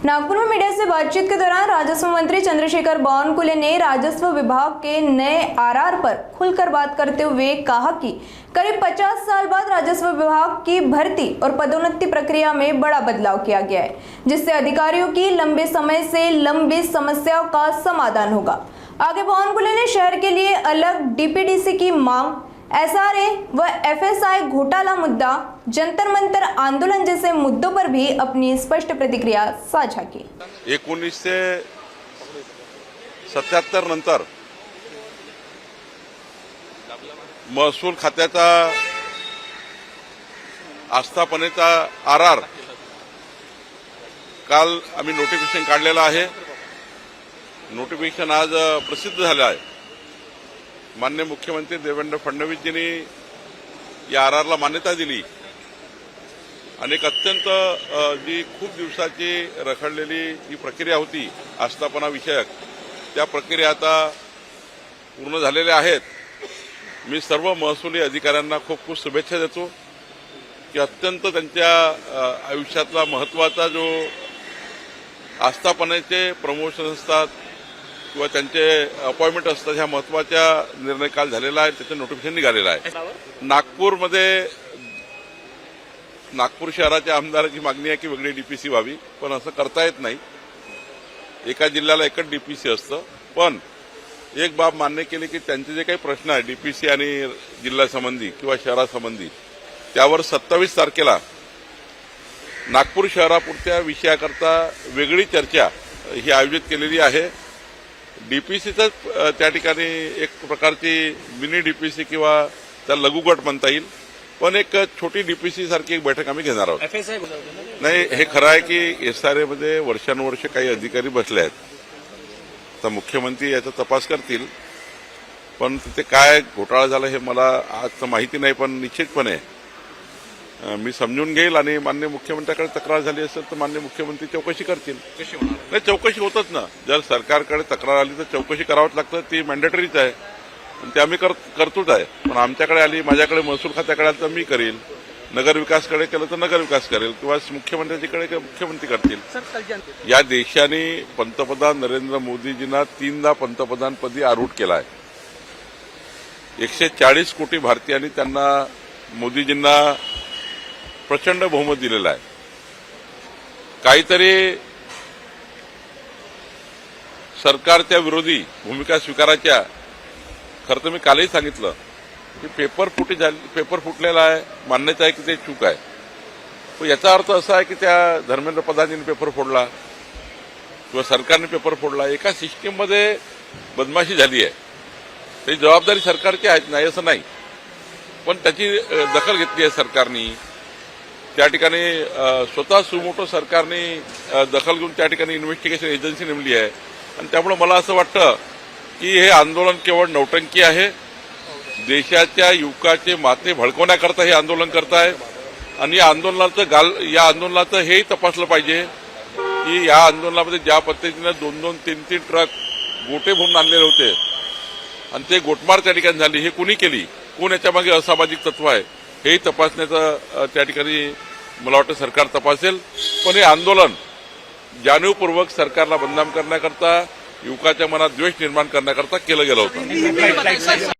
नागपुर में मीडिया से बातचीत के दौरान राजस्व मंत्री चंद्रशेखर बावनकुले ने राजस्व विभाग के नए आरआर पर खुलकर बात करते हुए कहा कि करीब 50 साल बाद राजस्व विभाग की भर्ती और पदोन्नति प्रक्रिया में बड़ा बदलाव किया गया है, जिससे अधिकारियों की लंबे समय से लंबी समस्याओं का समाधान होगा। आगे बावनकुले ने शहर के लिए अलग डीपीडीसी की मांग, एसआरए व एफएसआई घोटाला मुद्दा, जंतर मंतर आंदोलन जैसे मुद्दों पर भी अपनी स्पष्ट प्रतिक्रिया साझा की। 1977 नंतर महसूल खात्याचा आस्थापनेचा आरआर काल आम्ही नोटिफिकेशन काढलेलं आहे। नोटिफिकेशन आज प्रसिद्ध झालं आहे। माननीय मुख्यमंत्री देवेंद्र फडणवीसजींनी या आरआरला मान्यता दिली आणि एक अत्यंत जी खूप दिवसाची रखडलेली ही प्रक्रिया होती आस्थापना विषयक, त्या प्रक्रिया आता पूर्ण झालेल्या आहेत। मी सर्व महसुली अधिकाऱ्यांना खूप खूप शुभेच्छा देतो की अत्यंत त्यांच्या आयुष्यातला महत्त्वाचा जो आस्थापनेचे प्रमोशन असतात किंवा त्यांचे अपॉइंटमेंट असतात, ह्या महत्त्वाच्या निर्णय काल झालेला आहे, त्याचं नोटिफिकेशन निघालेलं आहे। नागपूर शहराच्या आमदाराची मागणी आहे की वेगळी डीपीसी व्हावी, पण असं करता येत नाही। एका जिल्ह्याला एकच डीपीसी असतं, पण एक बाब मान्य केली की त्यांचे जे काही प्रश्न आहे डीपीसी आणि जिल्ह्यासंबंधी किंवा शहरासंबंधी, त्यावर 27 तारखेला नागपूर शहरापुरत्या विषयाकरता वेगळी चर्चा ही आयोजित केलेली आहे। डीपीसीच त्या ठिकाणी एक प्रकारची मिनी डीपीसी किंवा त्या लघुगट म्हणता येईल, पण एक छोटी डीपीसी सारखी एक बैठक आम्ही घेणार आहोत। नाही, हे खरं आहे की एसआरए मध्ये वर्षानुवर्ष काही अधिकारी बसले आहेत। आता मुख्यमंत्री याचा तपास करतील, पण तिथे काय घोटाळा झाला हे मला आज माहिती नाही, पण निश्चितपणे मी समजून घेईल आणि माननीय मुख्यमंत्र्याकडे तक्रार झाली असेल तर माननीय मुख्यमंत्री चौकशी करतील। नाही, चौकशी होतच ना, जर सरकारकडे तक्रार आली तर चौकशी करावंच लागतं, ती मॅन्डेटरीच आहे, ते आम्ही करतोच आहे। पण आमच्याकडे आली, माझ्याकडे महसूल खात्याकडे आली तर मी करील, नगर विकासकडे केलं तर नगर विकास करेल, किंवा मुख्यमंत्र्यांकडे मुख्यमंत्री करतील। या देशाने पंतप्रधान नरेंद्र मोदीजींना 3दा पंतप्रधानपदी आरूढ केला आहे। 140 कोटी भारतीयांनी त्यांना मोदीजींना प्रचंड बहुमत दिलेलं आहे। काहीतरी सरकारच्या विरोधी भूमिका स्वीकारायच्या। खरं तर मी कालही सांगितलं की पेपर फुटलेला आहे, मान्यता आहे की ते चूक आहे, पण याचा अर्थ असा आहे की त्या धर्मेंद्र प्रधानजींनी पेपर फोडला किंवा सरकारने पेपर फोडला। एका सिस्टीममध्ये बदमाशी झाली आहे, त्याची जबाबदारी सरकारची आहे, नाही असं नाही, पण त्याची दखल घेतली आहे सरकारने। त्या ठिकाणी स्वतः सुमोटो सरकारने दखल घेऊन त्या ठिकाणी इन्व्हेस्टिगेशन एजन्सी नेमली आहे। आणि त्यामुळे मला असं वाटतं की हे आंदोलन केवळ नौटंकी आहे, देशाच्या युवकाचे माथे भडकवण्याकरता हे आंदोलन करताय। आणि या आंदोलनाचं हेही तपासलं पाहिजे की या आंदोलनामध्ये ज्या पद्धतीने 2-2, 3-3 ट्रक गोटे भरून आणलेले होते आणि ते गोटमार त्या ठिकाणी झाली, हे कुणी केली, कोण याच्यामागे असामाजिक तत्व आहे, हेही तपासण्याचं त्या ठिकाणी मला वाटतं सरकार तपासेल। पण हे आंदोलन जाणीवपूर्वक सरकारला बदनाम करण्याकरता, युवकाच्या मनात द्वेष निर्माण करण्याकरता केलं गेलं होतं।